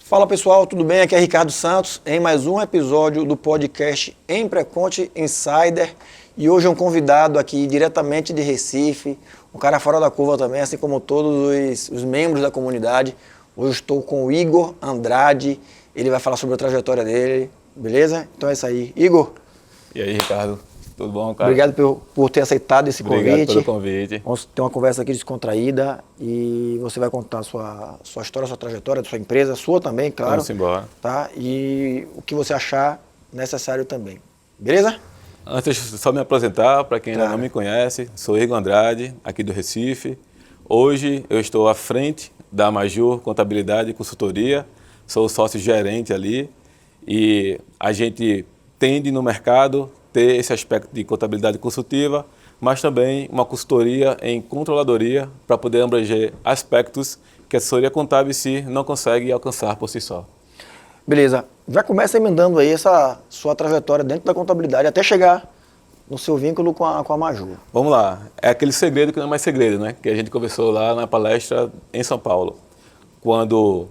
Fala pessoal, tudo bem? Aqui é Ricardo Santos em mais um episódio do podcast Empreconte Insider. E hoje é um convidado aqui diretamente de Recife, um cara fora da curva também, assim como todos os membros da comunidade. Hoje estou com o Igor Andrade, ele vai falar sobre a trajetória dele, beleza? Então é isso aí. Igor. E aí, Ricardo? Tudo bom, cara? Obrigado por ter aceitado esse convite. Obrigado pelo convite. Vamos ter uma conversa aqui descontraída e você vai contar a sua história, sua trajetória, da sua empresa, sua também, claro. Vamos embora. Tá? E o que você achar necessário também. Beleza? Antes, só me apresentar, para quem ainda não me conhece, sou Igor Andrade, aqui do Recife. Hoje eu estou à frente da Major Contabilidade e Consultoria, sou sócio-gerente ali e a gente tende no mercado ter esse aspecto de contabilidade consultiva, mas também uma consultoria em controladoria para poder abranger aspectos que a assessoria contábil em si não consegue alcançar por si só. Beleza. Já começa emendando aí essa sua trajetória dentro da contabilidade até chegar no seu vínculo com a Major. Vamos lá. É aquele segredo que não é mais segredo, né? Que a gente conversou lá na palestra em São Paulo. Quando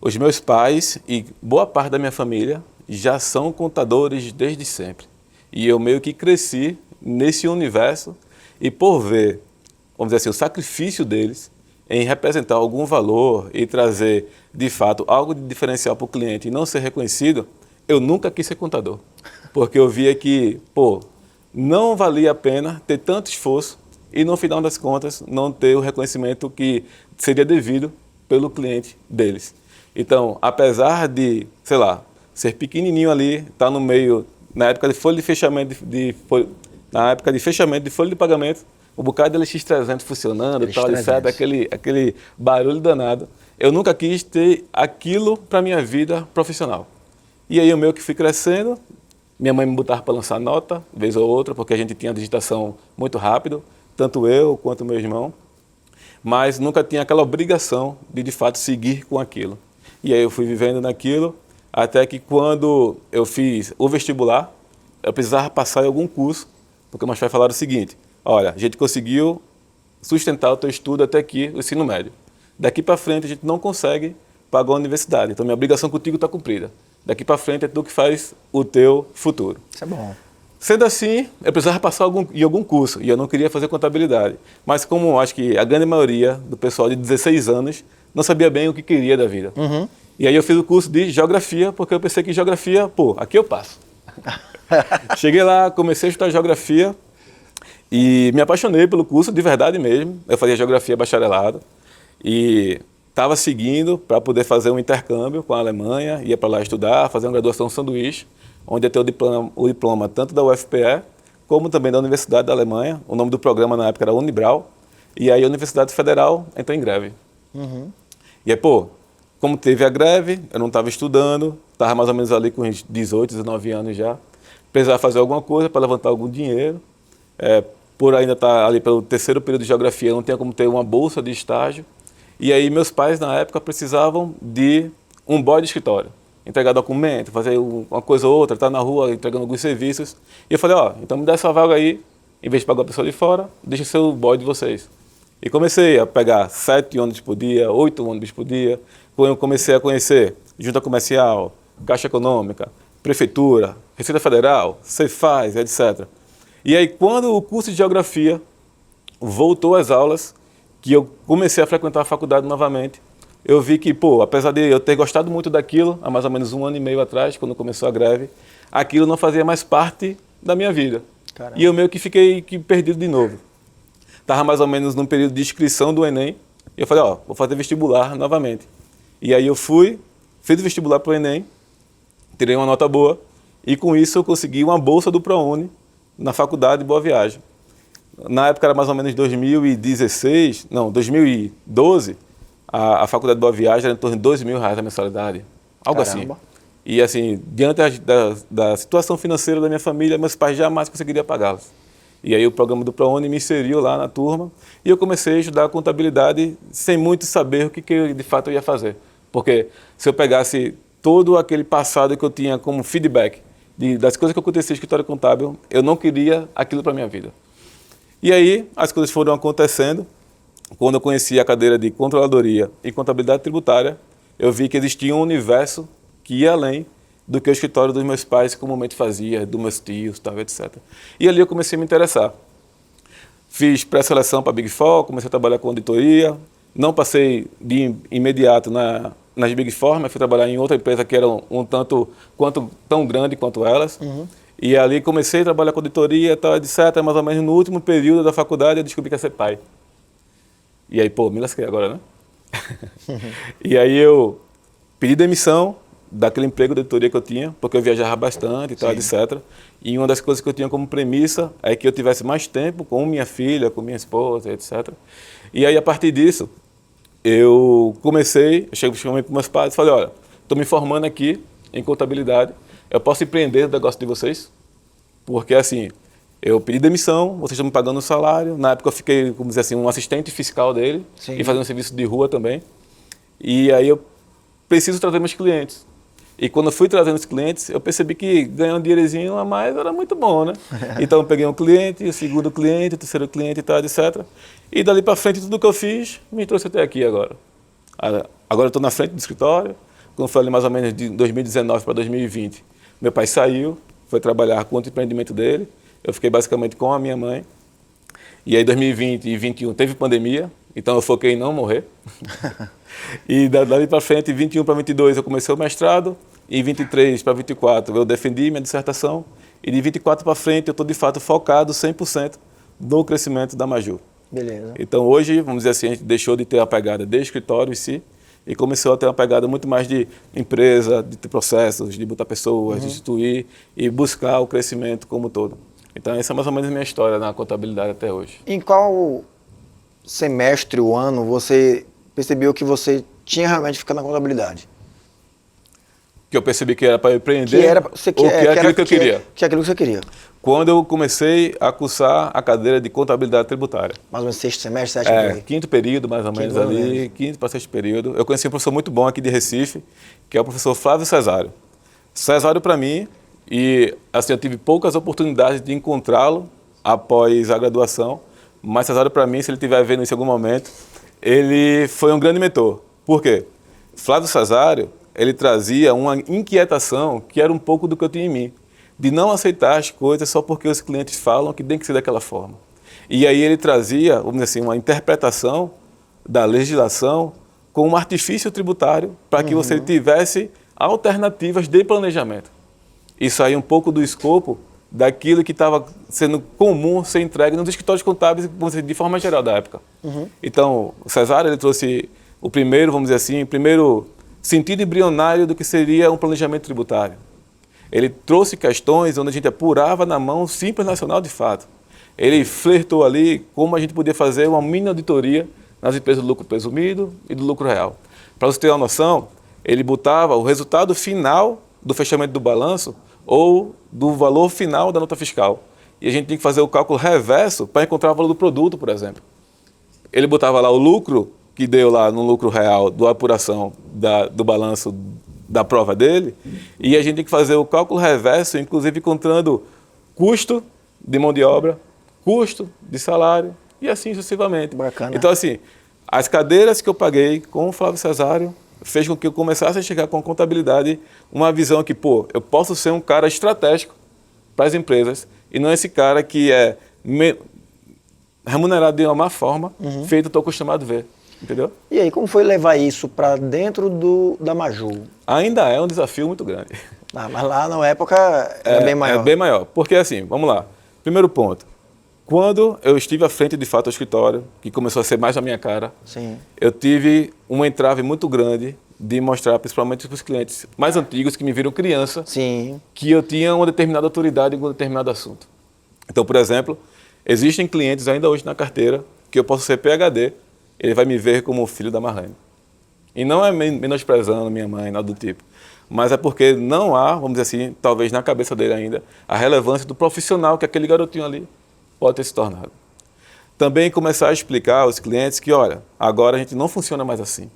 os meus pais e boa parte da minha família já são contadores desde sempre. E eu meio que cresci nesse universo e por ver, vamos dizer assim, o sacrifício deles em representar algum valor e trazer, de fato, algo de diferencial para o cliente e não ser reconhecido, eu nunca quis ser contador. Porque eu via que, não valia a pena ter tanto esforço e, no final das contas, não ter o reconhecimento que seria devido pelo cliente deles. Então, apesar de, ser pequenininho ali, estar no meio, na época de folha de fechamento de folha de pagamento, o bocado de LX300 funcionando, tal, etc., aquele barulho danado. Eu nunca quis ter aquilo para minha vida profissional. E aí eu meio que fui crescendo, minha mãe me botava para lançar nota, vez ou outra, porque a gente tinha digitação muito rápido, tanto eu quanto meu irmão, mas nunca tinha aquela obrigação de fato, seguir com aquilo. E aí eu fui vivendo naquilo, até que quando eu fiz o vestibular, eu precisava passar em algum curso, porque meus pais falaram o seguinte: olha, a gente conseguiu sustentar o teu estudo até aqui, o ensino médio. Daqui para frente a gente não consegue pagar a universidade, então minha obrigação contigo está cumprida. Daqui para frente é tu que faz o teu futuro. Isso é bom. Sendo assim, eu precisava passar em algum curso e eu não queria fazer contabilidade. Mas como acho que a grande maioria do pessoal de 16 anos não sabia bem o que queria da vida. Uhum. E aí eu fiz o curso de geografia, porque eu pensei que geografia, aqui eu passo. Cheguei lá, comecei a estudar geografia e me apaixonei pelo curso, de verdade mesmo. Eu fazia geografia bacharelado e estava seguindo para poder fazer um intercâmbio com a Alemanha, ia para lá estudar, fazer uma graduação sanduíche, onde ia ter o diploma tanto da UFPE, como também da Universidade da Alemanha. O nome do programa na época era Unibrau, e aí a Universidade Federal entrou em greve. Uhum. E aí, como teve a greve, eu não estava estudando, estava mais ou menos ali com uns 18, 19 anos já, precisava fazer alguma coisa para levantar algum dinheiro, por ainda estar ali pelo terceiro período de geografia, não tinha como ter uma bolsa de estágio, e aí meus pais na época precisavam de um boy de escritório, entregar documento, fazer uma coisa ou outra, estar na rua entregando alguns serviços, e eu falei, então me dá essa vaga aí, em vez de pagar a pessoa de fora, deixa ser o boy de vocês. E comecei a pegar 7 ônibus por dia, 8 ônibus por dia. Eu comecei a conhecer junta comercial, caixa econômica, prefeitura, Receita Federal, Cefaz, etc. E aí, quando o curso de geografia voltou às aulas, que eu comecei a frequentar a faculdade novamente, eu vi que, apesar de eu ter gostado muito daquilo, há mais ou menos 1 ano e meio atrás, quando começou a greve, aquilo não fazia mais parte da minha vida. Caramba. E eu meio que fiquei perdido de novo. Estava mais ou menos num período de inscrição do Enem, e eu falei, vou fazer vestibular novamente. E aí eu fiz o vestibular para o Enem, tirei uma nota boa, e com isso eu consegui uma bolsa do ProUni na faculdade de Boa Viagem. Na época era mais ou menos 2012, a faculdade de Boa Viagem era em torno de R$2.000 a mensalidade, algo Caramba. assim. E assim, diante da situação financeira da minha família, meus pais jamais conseguiriam pagá-los. E aí o programa do ProUni me inseriu lá na turma e eu comecei a estudar contabilidade sem muito saber o que de fato eu ia fazer. Porque se eu pegasse todo aquele passado que eu tinha como feedback das coisas que aconteciam no escritório contábil, eu não queria aquilo para a minha vida. E aí as coisas foram acontecendo. Quando eu conheci a cadeira de controladoria e contabilidade tributária, eu vi que existia um universo que ia além do que o escritório dos meus pais comumente fazia, dos meus tios, tal, etc. E ali eu comecei a me interessar. Fiz pré-seleção para Big Four, comecei a trabalhar com auditoria, não passei de imediato nas Big Four, mas fui trabalhar em outra empresa que era tão grande quanto elas. E ali comecei a trabalhar com auditoria, tal, etc. Mais ou menos no último período da faculdade eu descobri que ia ser pai. E aí, me lasquei agora, né? E aí eu pedi demissão daquele emprego de auditoria que eu tinha, porque eu viajava bastante e tal, etc. E uma das coisas que eu tinha como premissa é que eu tivesse mais tempo com minha filha, com minha esposa, etc. E aí, a partir disso, eu cheguei para meus pais e falei, olha, estou me formando aqui em contabilidade, eu posso empreender no negócio de vocês? Porque, assim, eu pedi demissão, vocês estão me pagando um salário. Na época eu fiquei, como dizer assim, um assistente fiscal dele e fazendo serviço de rua também. E aí eu preciso trazer meus clientes. E quando eu fui trazendo os clientes, eu percebi que ganhar um dinheirinho a mais era muito bom, né? Então eu peguei um cliente, o segundo cliente, o terceiro cliente e tal, etc. E dali para frente tudo que eu fiz me trouxe até aqui agora. Agora eu estou na frente do escritório. Quando foi ali mais ou menos de 2019 para 2020, meu pai saiu, foi trabalhar com o empreendimento dele. Eu fiquei basicamente com a minha mãe. E aí 2020 e 2021 teve pandemia, então eu foquei em não morrer. E dali para frente, 21 para 22 eu comecei o mestrado, e 23 para 24 eu defendi minha dissertação, e de 24 para frente eu estou de fato focado 100% no crescimento da Maju. Beleza. Então hoje, vamos dizer assim, a gente deixou de ter a pegada de escritório em si, e começou a ter uma pegada muito mais de empresa, de ter processos, de botar pessoas, de instituir e buscar o crescimento como um todo. Então essa é mais ou menos a minha história na contabilidade até hoje. Em qual semestre ou ano você percebeu que você tinha realmente ficado na contabilidade? Que eu percebi que era para eu empreender, Que era, você, ou que era aquilo que eu queria? Que é aquilo que você queria. Quando eu comecei a cursar a cadeira de contabilidade tributária. Mais ou menos sexto semestre, sétimo período. Quinto período, mais ou menos ali, quinto para sexto período. Eu conheci um professor muito bom aqui de Recife, que é o professor Flávio Cesário. Cesário, para mim, e assim, eu tive poucas oportunidades de encontrá-lo após a graduação, mas Cesário, para mim, se ele estiver vendo isso em algum momento, ele foi um grande mentor. Por quê? Flávio Cesário, ele trazia uma inquietação que era um pouco do que eu tinha em mim, de não aceitar as coisas só porque os clientes falam que tem que ser daquela forma. E aí ele trazia, vamos dizer assim, uma interpretação da legislação com um artifício tributário para que você tivesse alternativas de planejamento. Isso aí um pouco do escopo daquilo que estava sendo comum ser entregue nos escritórios contábeis de forma geral da época. Então, o Cesário, ele trouxe o primeiro, vamos dizer assim, o primeiro sentido embrionário do que seria um planejamento tributário. Ele trouxe questões onde a gente apurava na mão o Simples Nacional de fato. Ele flertou ali como a gente podia fazer uma mini auditoria nas empresas do lucro presumido e do lucro real. Para você ter uma noção, ele botava o resultado final do fechamento do balanço ou do valor final da nota fiscal. E a gente tinha que fazer o cálculo reverso para encontrar o valor do produto, por exemplo. Ele botava lá o lucro que deu lá no lucro real da apuração do balanço da prova dele, e a gente tem que fazer o cálculo reverso, inclusive encontrando custo de mão de obra, custo de salário e assim sucessivamente. Bacana. Então, assim, as cadeiras que eu paguei com o Flávio Cesário fez com que eu começasse a chegar com a contabilidade uma visão que, eu posso ser um cara estratégico para as empresas e não esse cara que é remunerado de uma má forma, feito eu estou acostumado a ver. Entendeu? E aí, como foi levar isso para dentro da Maju? Ainda é um desafio muito grande. Mas lá na época era bem maior. É bem maior. Porque assim, vamos lá. Primeiro ponto. Quando eu estive à frente de fato do escritório, que começou a ser mais a minha cara, eu tive uma entrave muito grande de mostrar, principalmente para os clientes mais antigos que me viram criança, que eu tinha uma determinada autoridade em um determinado assunto. Então, por exemplo, existem clientes ainda hoje na carteira que eu posso ser PhD, ele vai me ver como filho da Marlene. E não é menosprezando minha mãe, nada do tipo. Mas é porque não há, vamos dizer assim, talvez na cabeça dele ainda, a relevância do profissional que aquele garotinho ali pode ter se tornado. Também começar a explicar aos clientes que, olha, agora a gente não funciona mais assim.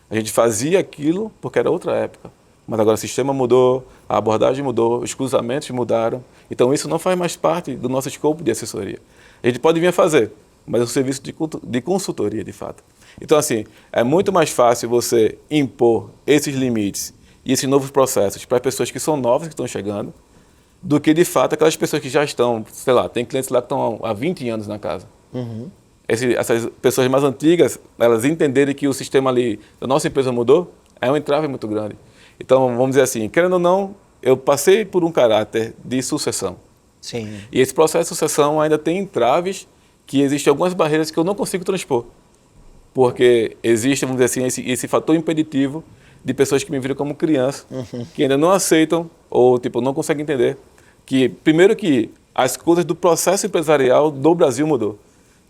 A gente fazia aquilo porque era outra época. Mas agora o sistema mudou, a abordagem mudou, os cruzamentos mudaram. Então isso não faz mais parte do nosso escopo de assessoria. A gente pode vir a fazer, mas é um serviço de consultoria, de fato. Então, assim, é muito mais fácil você impor esses limites e esses novos processos para pessoas que são novas, que estão chegando, do que, de fato, aquelas pessoas que já estão, sei lá, tem clientes lá que estão há 20 anos na casa. Essas pessoas mais antigas, elas entenderem que o sistema ali da nossa empresa mudou, é um entrave muito grande. Então, vamos dizer assim, querendo ou não, eu passei por um caráter de sucessão. Sim. E esse processo de sucessão ainda tem entraves que existem algumas barreiras que eu não consigo transpor. Porque existe, vamos dizer assim, esse fator impeditivo de pessoas que me viram como criança, que ainda não aceitam ou tipo, não conseguem entender que, primeiro, que as coisas do processo empresarial do Brasil mudou.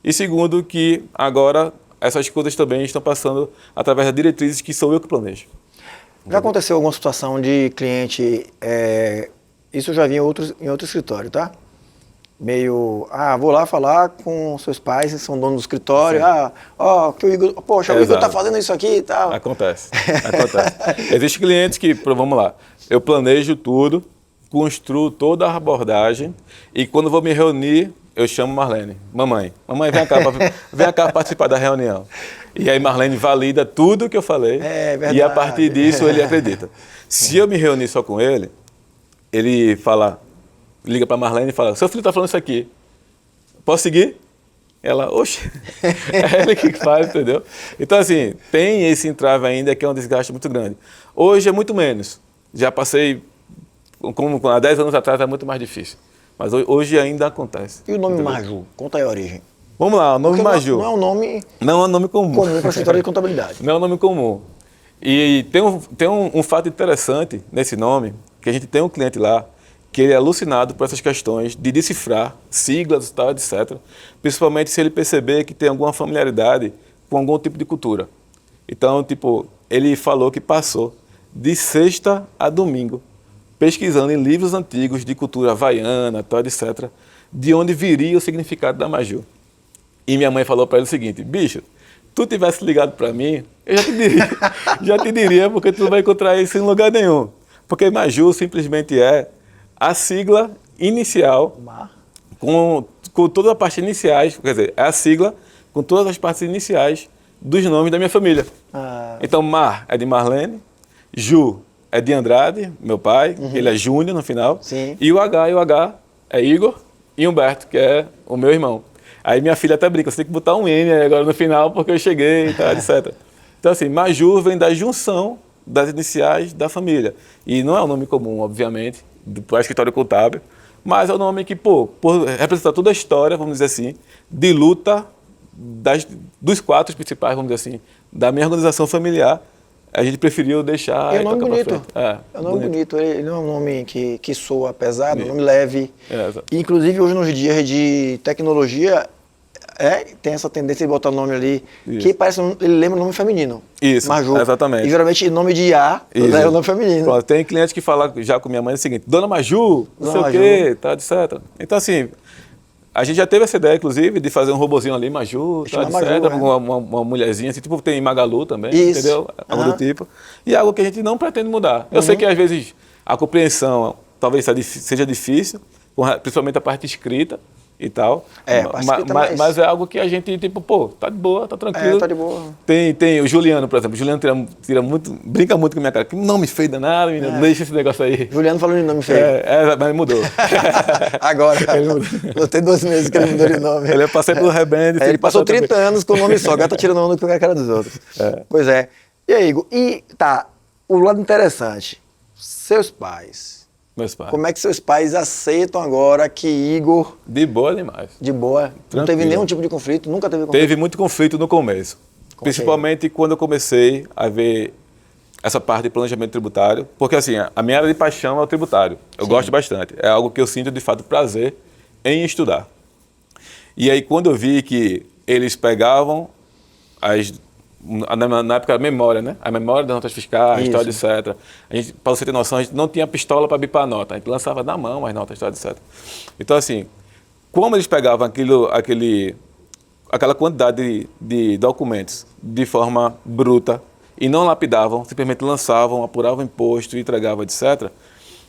E segundo, que agora essas coisas também estão passando através das diretrizes que sou eu que planejo. Já aconteceu alguma situação de cliente, isso eu já vi em outro escritório, tá? Meio, vou lá falar com seus pais, que são donos do escritório, que o Igor, poxa, o Igor tá fazendo isso aqui e tal. Acontece. Existem clientes que, vamos lá, eu planejo tudo, construo toda a abordagem e quando vou me reunir, eu chamo Marlene, mamãe, vem cá participar da reunião. E aí Marlene valida tudo que eu falei e a partir disso ele acredita. Se eu me reunir só com ele, ele liga para Marlene e fala, seu filho está falando isso aqui, posso seguir? Ela, oxe, é ele que faz, entendeu? Então, assim, tem esse entrave ainda que é um desgaste muito grande. Hoje é muito menos. Já passei, como há 10 anos atrás, é muito mais difícil. Mas hoje ainda acontece. E o nome entendeu? Maju? Conta aí a origem. Vamos lá, o nome Maju. Não é um nome... Não é um nome comum. Comum para a escritório de contabilidade. Não é um nome comum. E tem um fato interessante nesse nome, que a gente tem um cliente lá, que ele é alucinado por essas questões de decifrar siglas, tal, etc. Principalmente se ele perceber que tem alguma familiaridade com algum tipo de cultura. Então, tipo, ele falou que passou de sexta a domingo pesquisando em livros antigos de cultura havaiana, tal, etc., de onde viria o significado da Maju. E minha mãe falou para ele o seguinte, bicho, tu tivesse ligado para mim, eu já te diria, porque tu não vai encontrar isso em lugar nenhum. Porque Maju simplesmente é a sigla inicial, com toda a parte iniciais, quer dizer, é a sigla com todas as partes iniciais dos nomes da minha família. Então, Mar é de Marlene, Ju é de Andrade, meu pai, ele é Júnior no final, Sim. E o H é Igor e Humberto, que é o meu irmão. Aí minha filha até brinca, você tem que botar um M agora no final porque eu cheguei e tal, etc. Então, assim, Maju vem da junção das iniciais da família. E não é um nome comum, obviamente, para escritório contábil, mas é um nome que, por representar toda a história, vamos dizer assim, de luta dos 4 principais, vamos dizer assim, da minha organização familiar, a gente preferiu deixar... É um nome bonito. É um nome bonito. Ele não é um nome que soa pesado, é um nome leve. Inclusive, hoje nos dias de tecnologia, tem essa tendência de botar o nome ali, que parece, ele lembra o nome feminino. Isso, Maju. Exatamente. E geralmente nome de IA é o nome feminino. Pronto, tem cliente que fala já com minha mãe o seguinte, Dona Maju, não sei o quê, tá, etc. Então, assim, a gente já teve essa ideia, inclusive, de fazer um robozinho ali, Maju, tá, etc. Uma mulherzinha, assim, tipo tem Magalu também, entendeu? Algo do tipo. E é algo que a gente não pretende mudar. Eu sei que, às vezes, a compreensão talvez seja difícil, principalmente a parte escrita, e tal, mas é algo que a gente, tipo, tá de boa, tá tranquilo. Tá de boa. Tem o Juliano, por exemplo, o Juliano brinca muito com a minha cara, que nome feio danado, menino, deixa esse negócio aí. Juliano falou de nome feio. Mas mudou. Agora, tem 2 meses que ele mudou de nome. Ele passei pelo rebelde. Ele passou 30 anos com o nome só, agora tá tirando onda com a cara dos outros. Pois é. E aí, Igor, o lado interessante, seus pais. Meus pais. Como é que seus pais aceitam agora que Igor... De boa demais. De boa. Tranquilo. Não teve nenhum tipo de conflito? Nunca teve conflito? Teve muito conflito no começo. Principalmente quando eu comecei a ver essa parte de planejamento tributário. Porque assim, a minha área de paixão é o tributário. Eu gosto bastante. É algo que eu sinto de fato prazer em estudar. E aí quando eu vi que eles pegavam na época a memória, né? A memória das notas fiscais, tal, etc. Para você ter noção, a gente não tinha pistola para bipar a nota. A gente lançava na mão as notas, tal, etc. Então, assim, como eles pegavam aquela quantidade de documentos de forma bruta e não lapidavam, simplesmente lançavam, apuravam imposto, entregavam, etc.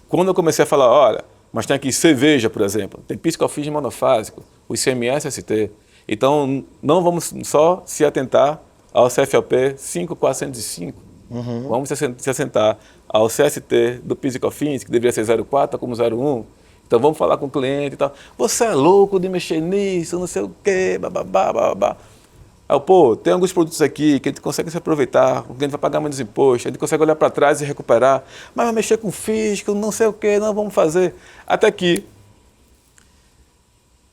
Quando eu comecei a falar, olha, mas tem aqui cerveja, por exemplo, tem piscofins monofásico, o ICMS-ST, Então, não vamos só se atentar ao CFOP 5405, vamos se assentar ao CST do PIS e COFINS, que deveria ser 04, tá como 01. Então, vamos falar com o cliente e tal. Você é louco de mexer nisso, não sei o quê, bababá, babá. Aí, pô, tem alguns produtos aqui que a gente consegue se aproveitar, que a gente vai pagar menos imposto, a gente consegue olhar para trás e recuperar, mas vai mexer com fisco, não sei o quê, não vamos fazer. Até que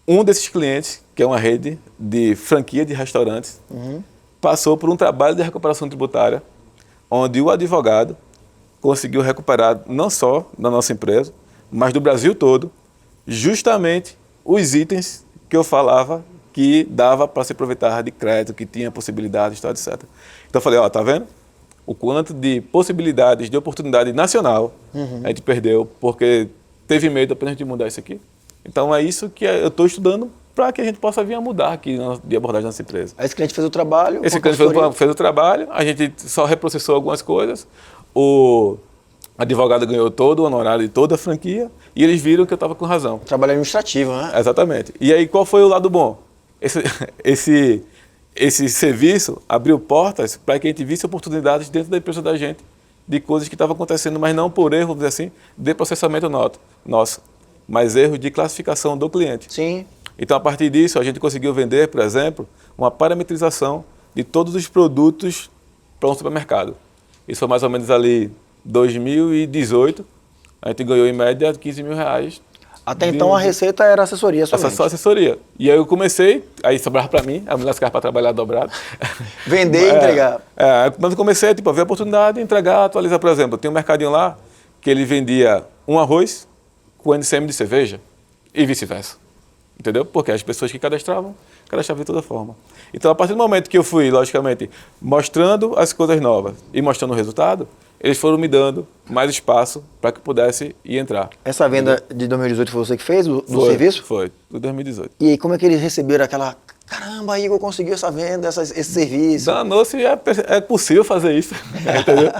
um desses clientes, que é uma rede de franquia de restaurantes, passou por um trabalho de recuperação tributária, onde o advogado conseguiu recuperar não só da nossa empresa, mas do Brasil todo, justamente os itens que eu falava que dava para se aproveitar de crédito, que tinha possibilidades, tal, etc. Então eu falei, ó, tá vendo? O quanto de possibilidades, de oportunidade nacional a gente perdeu, porque teve medo apenas de mudar isso aqui. Então é isso que eu estou estudando para que a gente possa vir a mudar aqui de abordagem da nossa empresa. Aí esse cliente fez o trabalho. Esse cliente fez o trabalho, a gente só reprocessou algumas coisas, o advogado ganhou todo o honorário de toda a franquia e eles viram que eu estava com razão. Trabalho administrativo, né? Exatamente. E aí qual foi o lado bom? Esse serviço abriu portas para que a gente visse oportunidades dentro da empresa da gente de coisas que estavam acontecendo, mas não por erro, vamos dizer assim, de processamento nosso, mas erro de classificação do cliente. Sim. Então, a partir disso, a gente conseguiu vender, por exemplo, uma parametrização de todos os produtos para um supermercado. Isso foi mais ou menos ali 2018, a gente ganhou em média R$15 mil. Até então a receita era assessoria somente. Só assessoria. E aí eu comecei, aí sobrava para mim, a mulher ficava para trabalhar dobrado. Vender e entregar. Mas eu comecei a ver a oportunidade de entregar, atualizar, por exemplo. Tem um mercadinho lá que ele vendia um arroz com NCM de cerveja e vice-versa. Entendeu? Porque as pessoas que cadastravam de toda forma. Então, a partir do momento que eu fui, logicamente, mostrando as coisas novas e mostrando o resultado, eles foram me dando mais espaço para que eu pudesse ir entrar. Essa venda de 2018 foi você que fez, do serviço? Foi, de 2018. E aí, como é que eles receberam aquela... Caramba, Igor conseguiu essa venda, esse serviço. Danou-se, é possível fazer isso. Entendeu?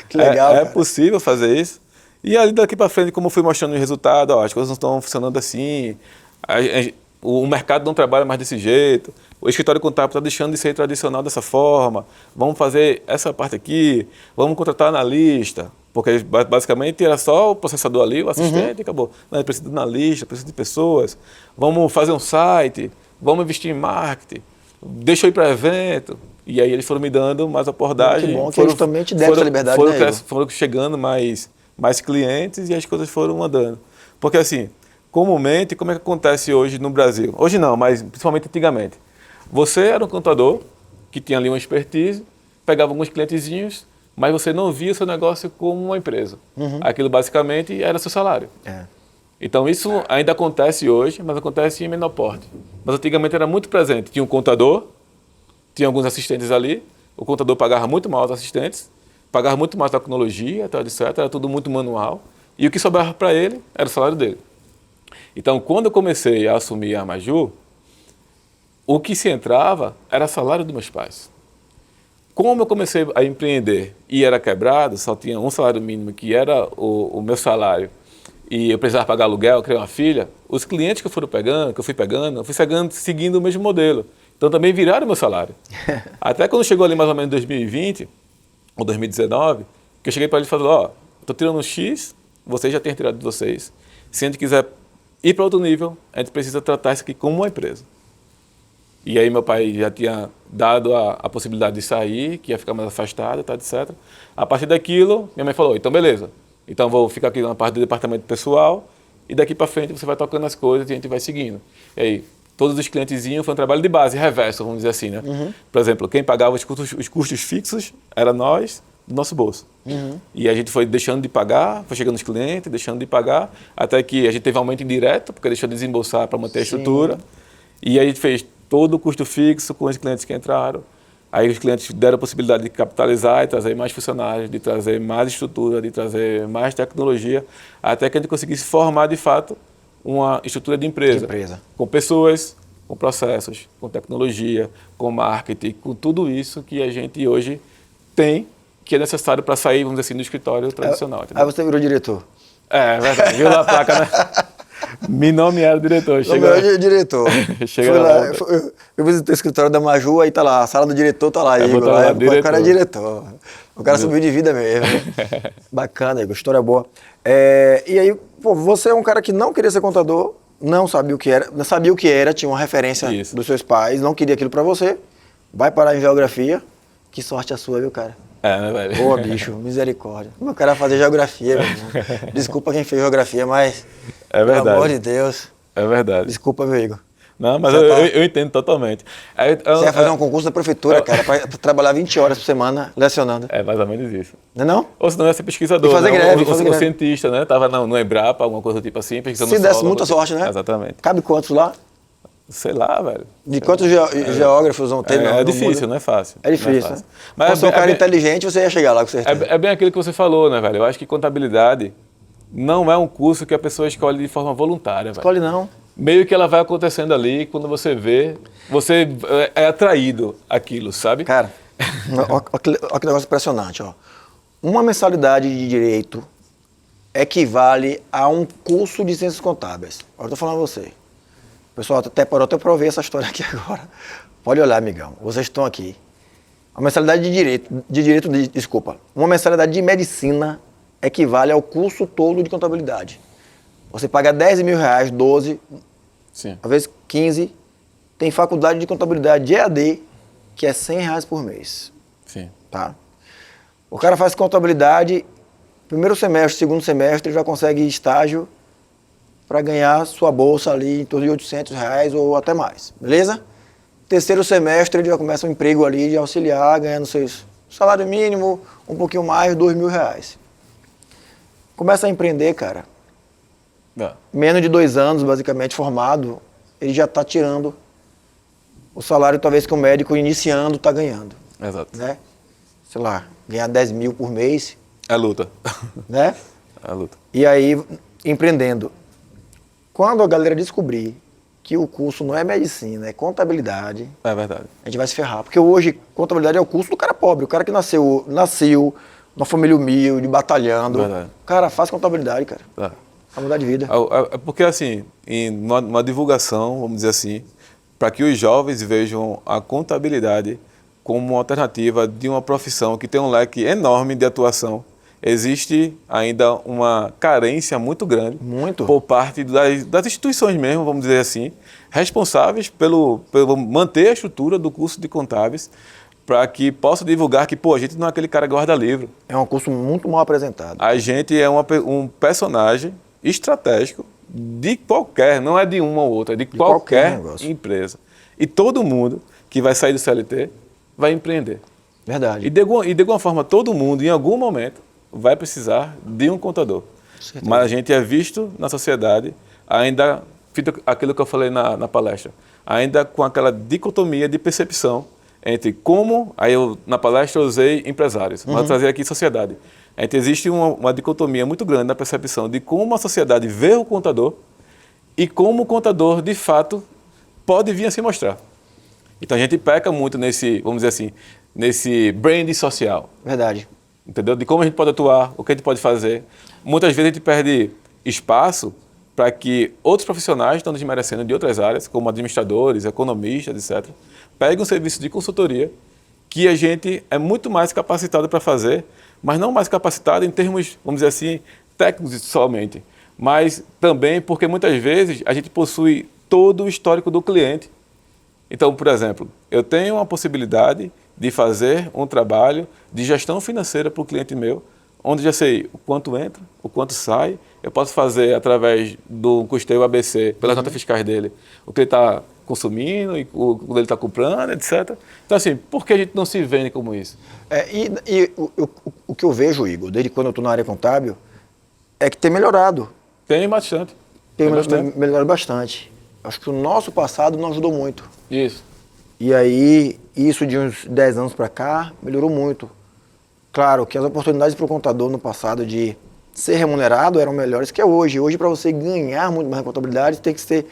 Que legal, É possível fazer isso. E ali daqui para frente, como eu fui mostrando o resultado, ó, as coisas não estão funcionando assim, o mercado não trabalha mais desse jeito, o escritório contábil está deixando de ser tradicional dessa forma, vamos fazer essa parte aqui, vamos contratar analista, porque basicamente era só o processador ali, o assistente, e acabou. Não, precisa de analista, precisa de pessoas, vamos fazer um site, vamos investir em marketing, deixa eu ir para evento. E aí eles foram me dando mais abordagem. Que bom que eles também te deram essa liberdade, né, foram chegando mais clientes e as coisas foram andando. Porque assim, comumente, como é que acontece hoje no Brasil? Hoje não, mas principalmente antigamente. Você era um contador que tinha ali uma expertise, pegava alguns clientezinhos, mas você não via o seu negócio como uma empresa. Aquilo basicamente era seu salário. Então isso ainda acontece hoje, mas acontece em menor porte. Mas antigamente era muito presente. Tinha um contador, tinha alguns assistentes ali, o contador pagava muito mal aos assistentes, pagava muito mais tecnologia, etc, era tudo muito manual, e o que sobrava para ele era o salário dele. Então, quando eu comecei a assumir a Maju, o que se entrava era salário dos meus pais. Como eu comecei a empreender e era quebrado, só tinha um salário mínimo, que era o meu salário, e eu precisava pagar aluguel, eu criei uma filha, os clientes que eu fui pegando, seguindo o mesmo modelo. Então, também viraram meu salário. Até quando chegou ali mais ou menos em 2020, ou 2019, que eu cheguei para ele e falei, ó, estou tirando um X, vocês já têm tirado de vocês. Se a gente quiser ir para outro nível, a gente precisa tratar isso aqui como uma empresa. E aí meu pai já tinha dado a possibilidade de sair, que ia ficar mais afastado, tá, etc. A partir daquilo, minha mãe falou, então beleza, então vou ficar aqui na parte do departamento pessoal e daqui para frente você vai tocando as coisas e a gente vai seguindo. E aí, todos os clientezinhos foi um trabalho de base, reverso, vamos dizer assim, né? Por exemplo, quem pagava os custos fixos era nós, do nosso bolso. E a gente foi deixando de pagar, foi chegando os clientes, deixando de pagar, até que a gente teve um aumento indireto, porque deixou de desembolsar para manter a estrutura. E aí a gente fez todo o custo fixo com os clientes que entraram. Aí os clientes deram a possibilidade de capitalizar e trazer mais funcionários, de trazer mais estrutura, de trazer mais tecnologia, até que a gente conseguisse formar, de fato, uma estrutura de empresa. Com pessoas, com processos, com tecnologia, com marketing, com tudo isso que a gente hoje tem, que é necessário para sair, vamos dizer assim, do escritório tradicional. Aí você virou diretor. É verdade, viu lá a placa, né? Me nomearam diretor. Nomearam diretor. Chega Fui lá. Eu visitei o escritório da Maju, aí tá lá, a sala do diretor tá lá, Igor. Lá, O cara é diretor. O cara subiu de vida mesmo. Bacana, Igor, história boa. E aí, pô, você é um cara que não queria ser contador, não sabia o que era, não sabia o que era, tinha uma referência dos seus pais, não queria aquilo pra você, vai parar em geografia. Que sorte a sua, viu, cara? Né, velho? Boa, bicho, misericórdia. Meu cara fazer geografia, meu irmão. Desculpa quem fez geografia, mas... É verdade. Pelo amor de Deus. É verdade. Desculpa, meu Igor. Não, mas eu entendo totalmente. Você vai fazer um concurso da prefeitura, cara, pra trabalhar 20 horas por semana lecionando. É mais ou menos isso. Não é não? Ou senão ia ser pesquisador, E fazer né? greve, O cientista, né? Tava no Embrapa, alguma coisa do tipo assim, pesquisando Se desse solo, muita sorte, né? Exatamente. Cabe quantos lá? Sei lá, velho. De quantos geógrafos vão ter? É difícil, não é fácil. É difícil, né? Mas se um cara inteligente, você ia chegar lá, com certeza. É bem aquilo que você falou, né, velho? Eu acho que contabilidade não é um curso que a pessoa escolhe de forma voluntária, velho. Escolhe não. Meio que ela vai acontecendo ali, quando você vê, você é atraído àquilo, sabe? Cara, olha que negócio impressionante, ó. Uma mensalidade de direito equivale a um curso de ciências contábeis. Agora eu tô falando a você. Pessoal, até parou até pra eu ver essa história aqui agora. Pode olhar, amigão. Vocês estão aqui. A mensalidade desculpa. Uma mensalidade de medicina equivale ao curso todo de contabilidade. Você paga 10 mil reais, 12, Sim. às vezes 15, tem faculdade de contabilidade de EAD, que é 100 reais por mês. Sim. Tá? O cara faz contabilidade, primeiro semestre, segundo semestre, já consegue estágio para ganhar sua bolsa ali em torno de 800 reais ou até mais, beleza? Terceiro semestre ele já começa um emprego ali de auxiliar, ganhando seu salário mínimo, um pouquinho mais, 2 mil reais. Começa a empreender, cara. Menos de 2 anos, basicamente, formado, ele já está tirando o salário, talvez, que um médico iniciando está ganhando. Exato. Né? Sei lá, ganhar 10 mil por mês. É luta. Né? É luta. E aí, empreendendo. Quando a galera descobrir que o curso não é medicina, é contabilidade... É verdade. A gente vai se ferrar. Porque hoje, contabilidade é o curso do cara pobre. O cara que nasceu numa família humilde, batalhando. Verdade. O cara faz contabilidade, cara. É. Vai mudar de vida. É porque, assim, numa divulgação, vamos dizer assim, para que os jovens vejam a contabilidade como uma alternativa de uma profissão que tem um leque enorme de atuação, existe ainda uma carência muito grande por parte das instituições mesmo, vamos dizer assim, responsáveis pelo manter a estrutura do curso de contábeis, para que possa divulgar que, pô, a gente não é aquele cara guarda-livro. É um curso muito mal apresentado. A gente é um personagem estratégico de qualquer, não é de uma ou outra, é de qualquer empresa. E todo mundo que vai sair do CLT vai empreender. Verdade. E de alguma forma, todo mundo, em algum momento, vai precisar de um contador. Mas a gente é visto na sociedade, ainda, aquilo que eu falei na palestra, ainda com aquela dicotomia de percepção entre como, aí eu na palestra eu usei empresários, mas eu trazer aqui sociedade. Existe uma dicotomia muito grande na percepção de como a sociedade vê o contador e como o contador, de fato, pode vir a se mostrar. Então a gente peca muito nesse, vamos dizer assim, nesse brand social. Verdade. Entendeu? De como a gente pode atuar, o que a gente pode fazer. Muitas vezes a gente perde espaço para que outros profissionais estão desmerecendo de outras áreas, como administradores, economistas, etc., peguem um serviço de consultoria que a gente é muito mais capacitado para fazer, mas não mais capacitado em termos, vamos dizer assim, técnicos somente, mas também porque muitas vezes a gente possui todo o histórico do cliente. Então, por exemplo, eu tenho uma possibilidade de fazer um trabalho de gestão financeira para o cliente meu, onde já sei o quanto entra, o quanto sai, eu posso fazer através do custeio ABC, pelas notas fiscais dele, o que ele está consumindo, e o que ele está comprando, etc. Então, assim, por que a gente não se vende como isso? O que eu vejo, Igor, desde quando eu estou na área contábil, é que tem melhorado. Tem bastante. Tem melhorado bastante. Acho que o nosso passado não ajudou muito. Isso. E aí, isso de uns 10 anos para cá, melhorou muito. Claro que as oportunidades para o contador no passado de ser remunerado eram melhores que hoje. Hoje, para você ganhar muito mais contabilidade, tem que ser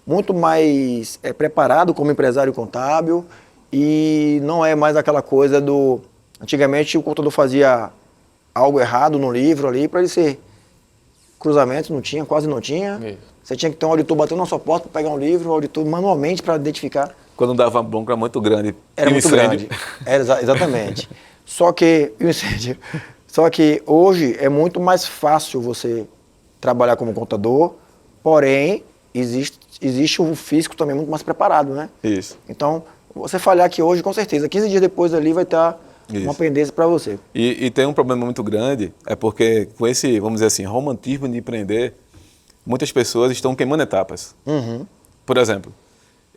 muito mais preparado como empresário contábil, e não é mais aquela coisa do... Antigamente o contador fazia algo errado no livro ali para ele ser cruzamento, não tinha, quase não tinha. Isso. Você tinha que ter um auditor batendo na sua porta para pegar um livro, um auditor manualmente para identificar. Quando dava uma bronca muito grande. Era e um muito incêndio. grande. Exatamente. Só que e o incêndio. Só que hoje é muito mais fácil você trabalhar como contador, porém existe o fisco também muito mais preparado, né? Isso. Então, você falhar aqui hoje, com certeza, 15 dias depois ali vai estar uma pendência para você. E tem um problema muito grande, é porque com esse, vamos dizer assim, romantismo de empreender, muitas pessoas estão queimando etapas. Uhum. Por exemplo,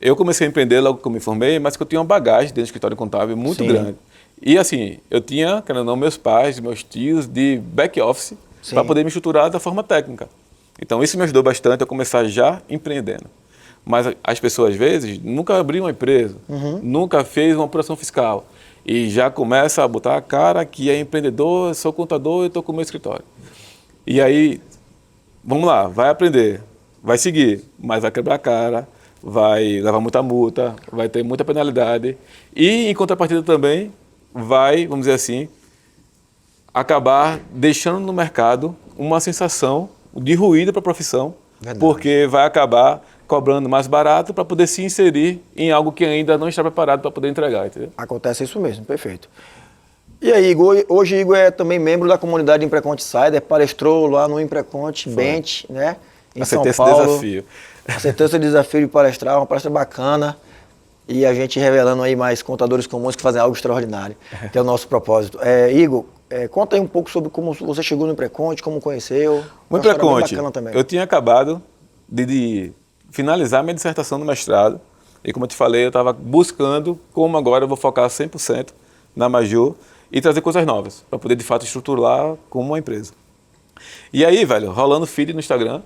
eu comecei a empreender logo que eu me formei, mas que eu tinha uma bagagem dentro do escritório contábil muito Sim. grande. E assim, eu tinha, querendo ou não, meus pais, meus tios de back office para poder me estruturar da forma técnica. Então isso me ajudou bastante a começar já empreendendo. Mas as pessoas, às vezes, nunca abriram uma empresa, nunca fez uma apuração fiscal. E já começa a botar a cara que é empreendedor, sou contador e estou com o meu escritório. E aí, vamos lá, vai aprender, vai seguir, mas vai quebrar a cara, vai levar muita multa, vai ter muita penalidade. E, em contrapartida também, vai, vamos dizer assim, acabar deixando no mercado uma sensação de ruído para a profissão, porque vai acabar cobrando mais barato para poder se inserir em algo que ainda não está preparado para poder entregar, entendeu? Acontece isso mesmo, perfeito. E aí, Igor, hoje Igor é também membro da comunidade Impreconte Insider, palestrou lá no Impreconte Bench, né? Em São Aceitei esse Paulo. desafio. Aceitou esse desafio de palestrar, uma palestra bacana. E a gente revelando aí mais contadores comuns que fazem algo extraordinário, que é o nosso propósito. Igor, conta aí um pouco sobre como você chegou no Impreconte, como conheceu. O Impreconte, eu tinha acabado de finalizar minha dissertação no mestrado. E como eu te falei, eu estava buscando como agora eu vou focar 100% na Major e trazer coisas novas, para poder de fato estruturar como uma empresa. E aí, velho, rolando feed no Instagram,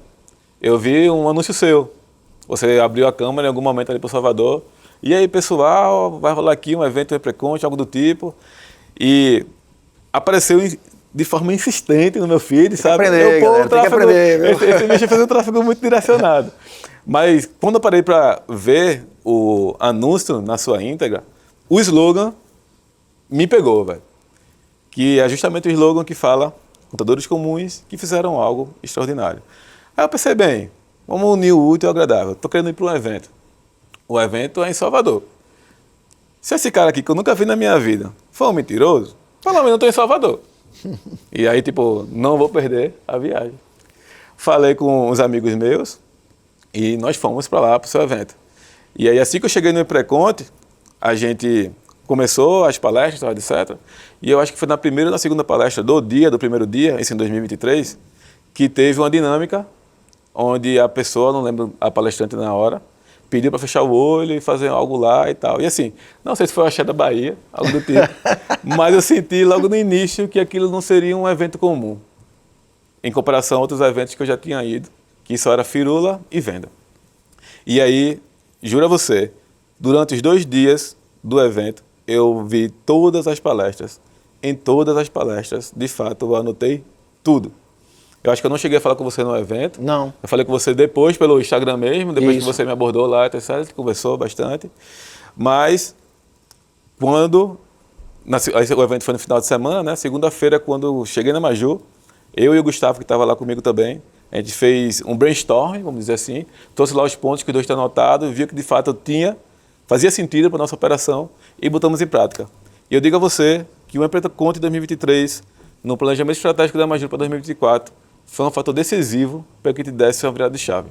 eu vi um anúncio seu. Você abriu a câmera em algum momento ali para o Salvador. E aí, pessoal, vai rolar aqui um evento Impreconte, algo do tipo. E apareceu de forma insistente no meu feed, sabe? Aprender, galera, tem que aprender, viu? Esse bicho fez um tráfego muito direcionado. Mas quando eu parei para ver o anúncio na sua íntegra, o slogan me pegou, velho. Que é justamente o slogan que fala contadores comuns que fizeram algo extraordinário. Aí eu pensei, bem, vamos unir o útil ao agradável. Estou querendo ir para um evento. O evento é em Salvador. Se esse cara aqui, que eu nunca vi na minha vida, for um mentiroso, pelo menos eu estou em Salvador. E aí, tipo, não vou perder a viagem. Falei com uns amigos meus e nós fomos para lá, para o seu evento. E aí, assim que eu cheguei no Impreconte, a gente começou as palestras, etc. E eu acho que foi na primeira ou na segunda palestra do primeiro dia, isso em 2023, que teve uma dinâmica onde a pessoa, não lembro a palestrante na hora, pediu para fechar o olho e fazer algo lá e tal. E assim, não sei se foi o Axé da Bahia, algo do tipo, mas eu senti logo no início que aquilo não seria um evento comum, em comparação a outros eventos que eu já tinha ido, que só era firula e venda. E aí, juro a você, durante os 2 dias do evento, eu vi todas as palestras. Em todas as palestras, de fato, eu anotei tudo. Eu acho que eu não cheguei a falar com você no evento. Não. Eu falei com você depois, pelo Instagram mesmo, depois Isso. que você me abordou lá, etc. A gente conversou bastante. Mas, quando... o evento foi no final de semana, né? Segunda-feira, quando eu cheguei na Major, eu e o Gustavo, que estava lá comigo também, a gente fez um brainstorm, vamos dizer assim, trouxe lá os pontos que os dois tinham anotado, viu que de fato fazia sentido para a nossa operação e botamos em prática. E eu digo a você que o Impreconte 2023, no planejamento estratégico da Major para 2024, foi um fator decisivo para que te desse uma virada de chave.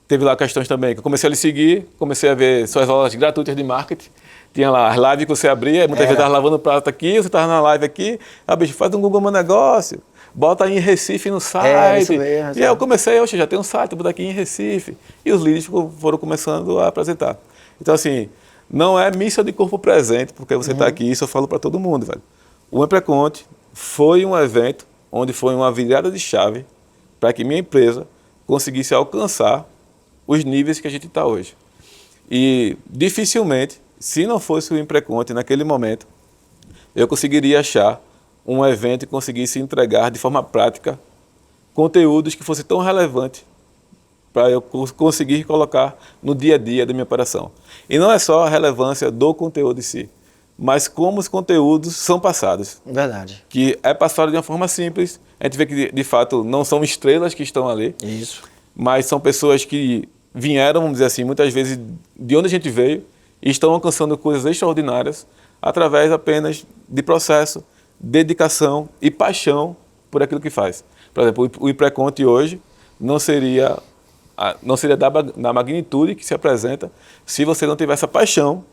Teve lá questões também que eu comecei a lhe seguir, comecei a ver suas aulas gratuitas de marketing, tinha lá as lives que você abria, muitas vezes estava lavando prato aqui, você estava na live aqui, bicho, faz um Google Meu Negócio, bota aí em Recife no site. Isso mesmo, e aí eu comecei, já tem um site, vou botar aqui em Recife. E os leads foram começando a apresentar. Então, assim, não é missa de corpo presente, porque você está aqui, isso eu falo para todo mundo, velho. O Impreconte foi um evento onde foi uma virada de chave para que minha empresa conseguisse alcançar os níveis que a gente está hoje. E dificilmente, se não fosse o Impreconte naquele momento, eu conseguiria achar um evento que conseguisse entregar de forma prática conteúdos que fossem tão relevantes para eu conseguir colocar no dia a dia da minha operação. E não é só a relevância do conteúdo em si, mas como os conteúdos são passados. Verdade. Que é passado de uma forma simples, a gente vê que de fato não são estrelas que estão ali. Isso. mas são pessoas que vieram, vamos dizer assim, muitas vezes de onde a gente veio e estão alcançando coisas extraordinárias através apenas de processo, dedicação e paixão por aquilo que faz. Por exemplo, o IMPRECONTE hoje não seria da magnitude que se apresenta se você não tivesse a paixão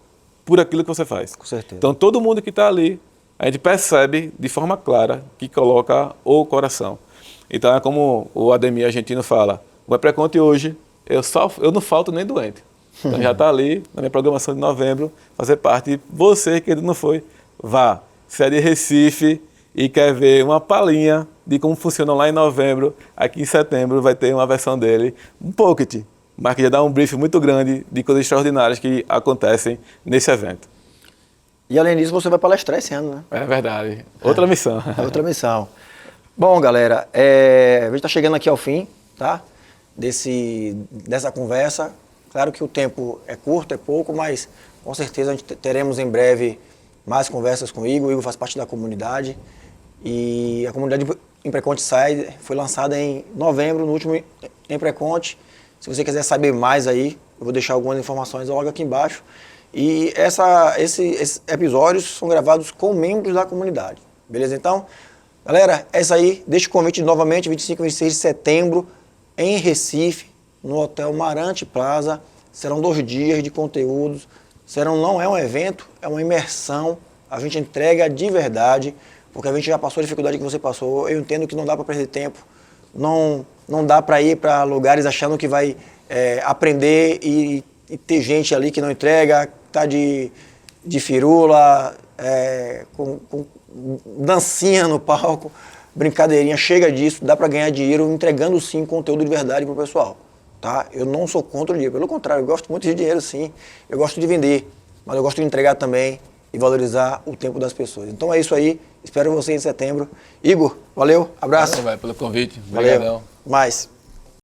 por aquilo que você faz. Com certeza. Então, todo mundo que está ali, a gente percebe de forma clara que coloca o coração. Então, é como o Ademir argentino fala, o IMPRECONTE hoje, eu não falto nem doente. Então, já está ali na minha programação de novembro, fazer parte. E você que ainda não foi, vá. Se é de Recife e quer ver uma palhinha de como funciona lá em novembro, aqui em setembro vai ter uma versão dele, um pocket, mas que já dá um brief muito grande de coisas extraordinárias que acontecem nesse evento. E além disso, você vai palestrar esse ano, né? É verdade. Outra missão. Outra missão. Bom, galera, a gente está chegando aqui ao fim, tá? Dessa conversa. Claro que o tempo é curto, é pouco, mas com certeza a gente teremos em breve mais conversas com o Igor. O Igor faz parte da comunidade. E a comunidade IMPRECONTE Insider foi lançada em novembro, no último IMPRECONTE. Se você quiser saber mais aí, eu vou deixar algumas informações logo aqui embaixo. E esses episódios são gravados com membros da comunidade. Beleza? Então, galera, é isso aí. Deixa o convite novamente, 25 e 26 de setembro, em Recife, no Hotel Marante Plaza. Serão 2 dias de conteúdos. Não é um evento, é uma imersão. A gente entrega de verdade, porque a gente já passou a dificuldade que você passou. Eu entendo que não dá para perder tempo. Não dá para ir para lugares achando que vai aprender e ter gente ali que não entrega, tá de firula, com dancinha no palco, brincadeirinha. Chega disso, dá para ganhar dinheiro entregando sim conteúdo de verdade pro pessoal. Tá? Eu não sou contra o dinheiro, pelo contrário, eu gosto muito de dinheiro sim, eu gosto de vender, mas eu gosto de entregar também e valorizar o tempo das pessoas. Então é isso aí, espero você em setembro. Igor, valeu, abraço. Valeu, pelo convite. Valeu. Obrigadão. Mais.